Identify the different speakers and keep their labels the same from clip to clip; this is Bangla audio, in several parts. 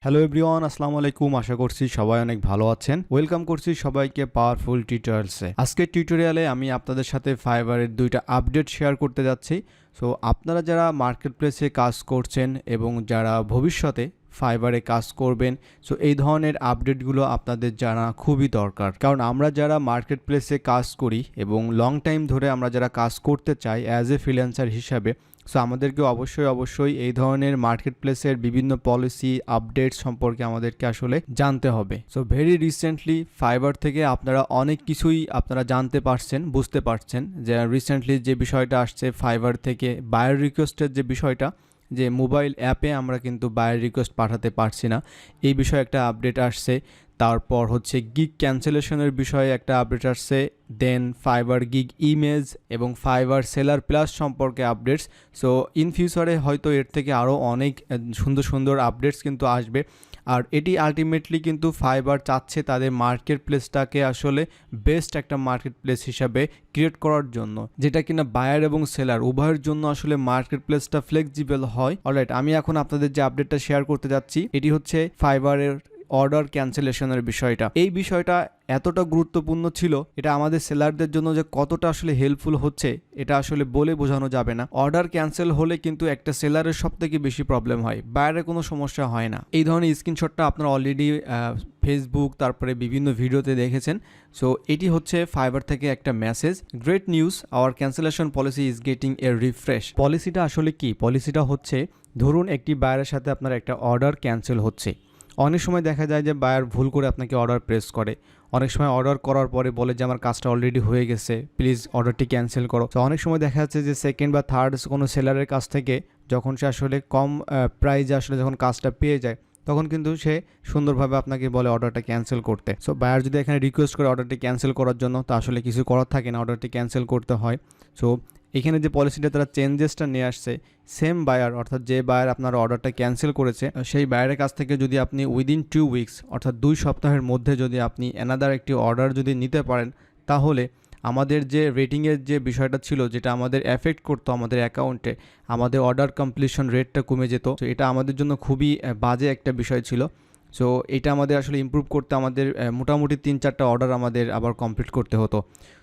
Speaker 1: হ্যালো এভরিওয়ান, আসসালামু আলাইকুম। আশা করছি সবাই অনেক ভালো আছেন। ওয়েলকাম করছি সবাইকে পাওয়ারফুল টিউটোরিয়ালসে। আজকের টিউটোরিয়ালে আমি আপনাদের সাথে ফাইবারের দুইটা আপডেট শেয়ার করতে যাচ্ছি। সো আপনারা যারা মার্কেট প্লেসে কাজ করছেন এবং যারা ভবিষ্যতে ফাইবারে কাজ করবেন, সো এই ধরনের আপডেটগুলো আপনাদের জানা খুবই দরকার। কারণ আমরা যারা মার্কেট প্লেসে কাজ করি এবং লং টাইম ধরে আমরা যারা কাজ করতে চাই অ্যাজ এ ফ্রিল্যান্সার হিসাবে, সো আমাদেরকে অবশ্যই এই ধরনের মার্কেট প্লেসের বিভিন্ন পলিসি আপডেট সম্পর্কে আমাদেরকে আসলে জানতে হবে। সো ভেরি রিসেন্টলি ফাইবার থেকে আপনারা অনেক কিছুই আপনারা জানতে পারছেন, বুঝতে পারছেন যে রিসেন্টলি যে বিষয়টা আসছে ফাইবার থেকে বায়ার রিকোয়েস্টের যে বিষয়টা, যে মোবাইল অ্যাপে আমরা কিন্তু বায়ার রিকোয়েস্ট পাঠাতে পারছি না, এই বিষয়ে একটা আপডেট আসছে। তারপর হচ্ছে গিগ ক্যান্সেলেশনের বিষয়ে একটা আপডেট আসছে। দেন ফাইবার গিগ ইমেজ এবং ফাইবার সেলার প্লাস সম্পর্কে আপডেটস। সো ইন ফিউচারে হয়তো এর থেকে আরও অনেক সুন্দর আপডেটস কিন্তু আসবে। আর এটি আলটিমেটলি কিন্তু ফাইবার চাচ্ছে তাদের মার্কেট প্লেসটাকে আসলে বেস্ট একটা মার্কেট প্লেস হিসাবে ক্রিয়েট করার জন্য, যেটা কিনা বায়ার এবং সেলার উভয়ের জন্য আসলে মার্কেট প্লেসটা ফ্লেক্সিবল হয়। অলরাইট, আমি এখন আপনাদের যে আপডেটটা শেয়ার করতে যাচ্ছি এটি হচ্ছে ফাইবারের অর্ডার ক্যান্সেলেশনের বিষয়টা। এই বিষয়টা এতটা গুরুত্বপূর্ণ ছিল, এটা আমাদের সেলারদের জন্য যে কতটা আসলে হেল্পফুল হচ্ছে এটা আসলে বলে বোঝানো যাবে না। অর্ডার ক্যান্সেল হলে কিন্তু একটা সেলারের সবথেকে বেশি প্রবলেম হয়, বাইরে কোনো সমস্যা হয় না। এই ধরনের স্ক্রিনশটটা আপনারা অলরেডি ফেসবুক তারপরে বিভিন্ন ভিডিওতে দেখেছেন। সো এটি হচ্ছে ফাইবার থেকে একটা message, great news, our cancellation policy is getting a refresh. পলিসিটা আসলে কি? পলিসিটা হচ্ছে, ধরুন একটি বায়ারের সাথে আপনার একটা অর্ডার ক্যান্সেল হচ্ছে। অনেক সময় দেখা যায় যে বায়ার ভুল করে আপনাকে অর্ডার প্রেস করে, অনেক সময় অর্ডার করার পরে বলে যে আমার কাজটা অলরেডি হয়ে গেছে, প্লিজ অর্ডারটি ক্যান্সেল করো। তো অনেক সময় দেখা যাচ্ছে যে সেকেন্ড বা থার্ড কোনো সেলারের কাছ থেকে যখন সে আসলে কম প্রাইজে আসলে যখন কাজটা পেয়ে যায়, তখন কিন্তু সে সুন্দরভাবে আপনাকে বলে অর্ডারটা ক্যান্সেল করতে। সো বায়ার যদি এখানে রিকোয়েস্ট করে অর্ডারটি ক্যান্সেল করার জন্য, তা আসলে কিছু করার থাকে না, অর্ডারটি ক্যান্সেল করতে হয়। সো এখানে যে পলিসিটা তারা চেঞ্জেসটা নিয়ে আসছে, সেম বায়ার অর্থাৎ যে বায়ার আপনার অর্ডারটা ক্যান্সেল করেছে সেই বায়ারের কাছ থেকে যদি আপনি উইদিন 2 উইকস অর্থাৎ 2 সপ্তাহের মধ্যে যদি আপনি অ্যানাদার একটি অর্ডার যদি নিতে পারেন, তাহলে আমাদের যে রেটিংয়ের যে বিষয়টা ছিল, যেটা আমাদের এফেক্ট করতো আমাদের অ্যাকাউন্টে, আমাদের অর্ডার কমপ্লিশন রেটটা কমে যেত। তো এটা আমাদের জন্য খুবই বাজে একটা বিষয় ছিল। সো এটা আমাদের আসলে ইমপ্রুভ করতে আমাদের মোটামুটি 3-4টা অর্ডার আমাদের আবার কমপ্লিট করতে হতো।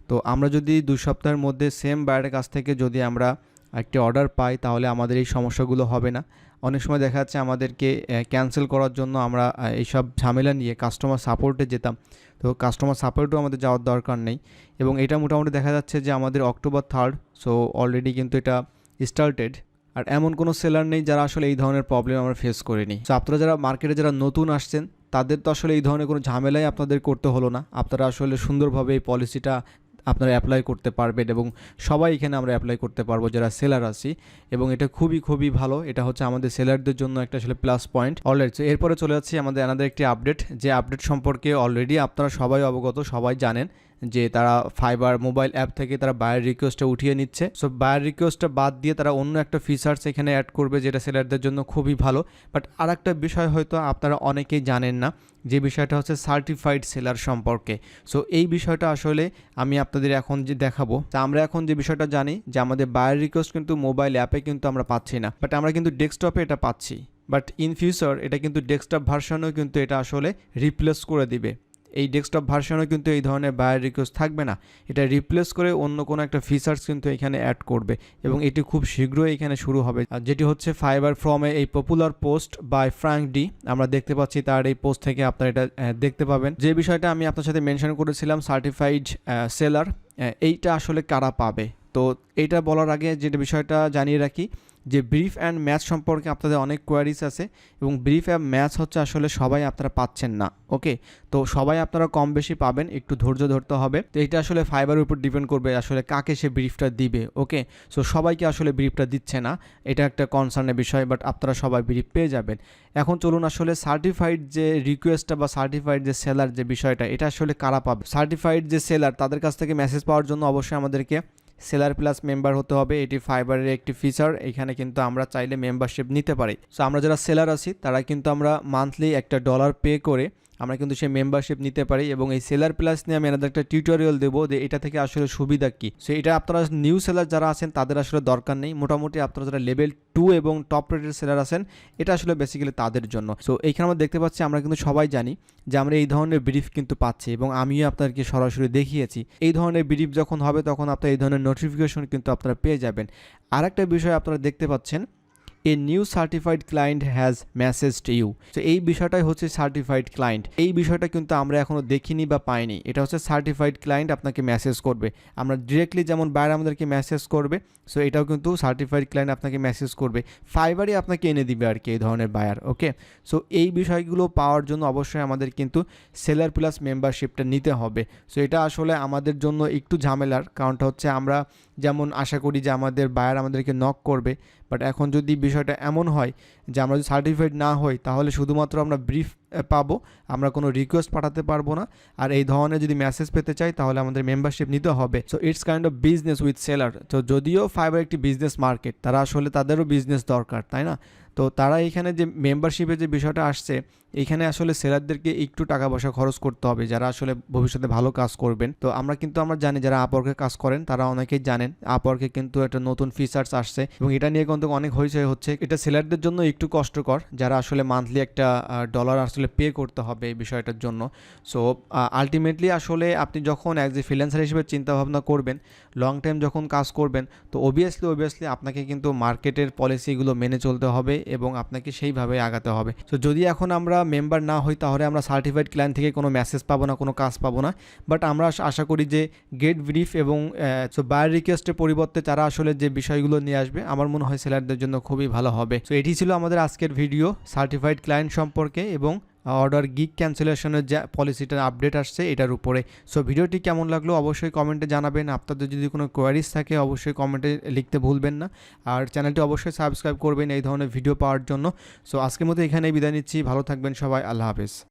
Speaker 1: তো আমরা যদি 2 সপ্তাহের মধ্যে সেম বায়ারের কাছ থেকে যদি আমরা একটি অর্ডার পাই, তাহলে আমাদের এই সমস্যাগুলো হবে না। অনেক সময় দেখা যাচ্ছে আমাদেরকে ক্যান্সেল করার জন্য আমরা এইসব ঝামেলা নিয়ে কাস্টমার সাপোর্টে যেতাম। তো কাস্টমার সাপোর্টেও আমাদের যাওয়ার দরকার নেই। এবং এটা মোটামুটি দেখা যাচ্ছে যে আমাদের অক্টোবর 3, সো অলরেডি কিন্তু এটা স্টার্টেড। আর এমন কোনো সেলার নেই যারা আসলে এই ধরনের প্রবলেম আমরা ফেস করিনি। সো আপনারা যারা মার্কেটে যারা নতুন আসছেন, তাদের তো আসলে এই ধরনের কোনো ঝামেলাই আপনাদের করতে হলো না। আপনারা আসলে সুন্দরভাবে এই পলিসিটা আপনারা অ্যাপ্লাই করতে পারবেন এবং সবাই এখানে আমরা অ্যাপ্লাই করতে পারবো যারা সেলার আছি। এবং এটা খুবই ভালো, এটা হচ্ছে আমাদের সেলারদের জন্য একটা আসলে প্লাস পয়েন্ট। অলরেডি সো এরপরে চলে যাচ্ছি আমাদের অ্যানাদার একটি আপডেট, যে আপডেট সম্পর্কে অলরেডি আপনারা সবাই অবগত, সবাই জানেন যে তারা ফাইবার মোবাইল অ্যাপ থেকে তারা বায়ার রিকোয়েস্টটা উঠিয়ে নিচ্ছে। সো বায়ার রিকোয়েস্টটা বাদ দিয়ে তারা অন্য একটা ফিচার্স এখানে অ্যাড করবে, যেটা সেলারদের জন্য খুবই ভালো। বাট আর একটা বিষয় হয়তো আপনারা অনেকেই জানেন না, যে বিষয়টা হচ্ছে সার্টিফাইড সেলার সম্পর্কে। সো এই বিষয়টা আসলে আমি আপনাদের এখন যে দেখাবো, তা আমরা এখন যে বিষয়টা জানি যে আমাদের বায়ার রিকোয়েস্ট কিন্তু মোবাইল অ্যাপে কিন্তু আমরা পাচ্ছি না, বাট আমরা কিন্তু ডেস্কটপে এটা পাচ্ছি। বাট ইন ফিউচার এটা কিন্তু ডেস্কটপ ভার্সনেও কিন্তু এটা আসলে রিপ্লেস করে দিবে। এই ডেস্কটপ ভার্সনেও কিন্তু এই ধরনের বায়ার রিকোয়েস্ট থাকবে না, এটা রিপ্লেস করে অন্য কোনো একটা ফিচার্স কিন্তু এখানে অ্যাড করবে এবং এটি খুব শীঘ্রই এখানে শুরু হবে। আর যেটি হচ্ছে ফাইবার ফ্রম এই popular post by Frank D, আমরা দেখতে পাচ্ছি তার এই পোস্ট থেকে আপনারা এটা দেখতে পাবেন। যে বিষয়টা আমি আপনার সাথে মেনশন করেছিলাম সার্টিফাইড সেলার, এইটা আসলে কারা পাবে। তো এইটা বলার আগে যেটা বিষয়টা জানিয়ে রাখি যে ব্রিফ অ্যান্ড ম্যাচ সম্পর্কে আপনাদের অনেক কোয়ারিজ আছে এবং ব্রিফ অ্যান্ড ম্যাচ হচ্ছে আসলে সবাই আপনারা পাচ্ছেন না। ওকে, তো সবাই আপনারা কম বেশি পাবেন, একটু ধৈর্য ধরতে হবে। তো এটা আসলে ফাইবারের উপর ডিপেন্ড করবে আসলে কাকে সে ব্রিফটা দিবে। ওকে, সো সবাইকে আসলে ব্রিফটা দিচ্ছে না, এটা একটা কনসার্নের বিষয়, বাট আপনারা সবাই ব্রিফ পেয়ে যাবেন। এখন চলুন আসলে সার্টিফাইড যে রিকোয়েস্টটা বা সার্টিফাইড যে সেলার যে বিষয়টা, এটা আসলে কারা পাবে। সার্টিফাইড যে সেলার, তাদের কাছ থেকে মেসেজ পাওয়ার জন্য অবশ্যই আমাদেরকে সেলার প্লাস মেম্বার হতে হবে। এটি ফাইবারের একটি ফিচার, এখানে কিন্তু আমরা চাইলে মেম্বারশিপ নিতে পারি। সো আমরা যারা সেলার আছি তারা কিন্তু আমরা মান্থলি একটা $1 পে করে আমরা কিন্তু সেই মেম্বারশিপ নিতে পারি। এবং এই সেলার প্লাস নিয়ে আমি একটা টিউটোরিয়াল দেবো যে এটা থেকে আসলে সুবিধা কী। সো এটা আপনারা নিউ সেলার যারা আছেন তাদের আসলে দরকার নেই, মোটামুটি আপনারা যারা লেভেল 2 এবং টপ রেটেড সেলার আছেন এটা আসলে বেসিক্যালি তাদের জন্য। সো এইখানে আমরা দেখতে পাচ্ছি, আমরা কিন্তু সবাই জানি যে আমরা এই ধরনের ব্রিফ কিন্তু পাচ্ছি এবং আমিও আপনাদেরকে সরাসরি দেখিয়েছি। এই ধরনের ব্রিফ যখন হবে তখন আপনারা এই ধরনের নোটিফিকেশন কিন্তু আপনারা পেয়ে যাবেন। আর একটা বিষয় আপনারা দেখতে পাচ্ছেন, a new certified client has messaged you. তো এই বিষয়টাই হচ্ছে সার্টিফাইড ক্লায়েন্ট। এই বিষয়টা কিন্তু আমরা এখনও দেখিনি বা পাইনি। এটা হচ্ছে সার্টিফাইড ক্লায়েন্ট আপনাকে মেসেজ করবে। আমরা ডিরেক্টলি যেমন বায়ার আমাদেরকে মেসেজ করবে, সো এটাও কিন্তু সার্টিফাইড ক্লায়েন্ট আপনাকে মেসেজ করবে, ফাইবারই আপনাকে এনে দিবে আর কি এই ধরনের বায়ার। ওকে, সো এই বিষয়গুলো পাওয়ার জন্য অবশ্যই আমাদের কিন্তু সেলার প্লাস মেম্বারশিপটা নিতে হবে। সো এটা আসলে আমাদের জন্য একটু ঝামেলার, কারণটা হচ্ছে আমরা যেমন আশা করি যে আমাদের বায়ার আমাদেরকে নক করবে, বাট এখন যদি বিষয়টা এমন হয় যে আমরা যদি সার্টিফাইড না হই তাহলে শুধুমাত্র আমরা ব্রিফ পাবো, আমরা কোনো রিকোয়েস্ট পাঠাতে পারবো না। আর এই ধরনের যদি মেসেজ পেতে চাই তাহলে আমাদের মেম্বারশিপ নিতে হবে। So it's kind of business with seller. তো যদিও ফাইবার একটি বিজনেস মার্কেট, তারা আসলে তাদেরও বিজনেস দরকার, তাই না? তো তারা এখানে যে মেম্বারশিপের যে বিষয়টা আসছে, এখানে আসলে সেলারদেরকে একটু টাকা পয়সা খরচ করতে হবে যারা আসলে ভবিষ্যতে ভালো কাজ করবেন। তো আমরা জানি যারা আপওয়ার্কে কাজ করেন তারা অনেকেই জানেন আপওয়ার্কে কিন্তু একটা নতুন ফিচার্স আসছে এবং এটা নিয়ে কিন্তু অনেক হইচই হচ্ছে। এটা সেলারদের জন্য একটু কষ্টকর যারা আসলে মান্থলি একটা ডলার আসলে পে করতে হবে এই বিষয়টার জন্য। সো আলটিমেটলি আসলে আপনি যখন অ্যাজ এ ফ্রিল্যান্সার হিসেবে চিন্তাভাবনা করবেন, লং টাইম যখন কাজ করবেন, তো অবভিয়াসলি আপনাকে কিন্তু মার্কেটের পলিসিগুলো মেনে চলতে হবে এবং আপনাকে সেইভাবে আগাতে হবে। তো যদি এখন আমরা মেম্বার না হই তাহলে আমরা সার্টিফাইড ক্লায়েন্ট থেকে কোনো মেসেজ পাবো না, কোনো কাজ পাবো না। বাট আমরা আশা করি যে গেট ব্রিফ এবং বায়ার রিকোয়েস্টের পরিবর্তে তারা আসলে যে বিষয়গুলো নিয়ে আসবে আমার মনে হয় সেলারদের জন্য খুবই ভালো হবে। তো এটি ছিল আমাদের আজকের ভিডিও সার্টিফাইড ক্লায়েন্ট সম্পর্কে এবং অর্ডার গিগ ক্যান্সেলেশনের যে পলিসিটার আপডেট আসছে এটার উপরে। সো ভিডিওটি কেমন লাগলো অবশ্যই কমেন্টে জানাবেন। আপনাদের যদি কোনো কোয়ারিজ থাকে অবশ্যই কমেন্টে লিখতে ভুলবেন না। আর চ্যানেলটি অবশ্যই সাবস্ক্রাইব করবেন এই ধরনের ভিডিও পাওয়ার জন্য। সো আজকের মতো এখানেই বিদায় নিচ্ছি, ভালো থাকবেন সবাই, আল্লাহ হাফেজ।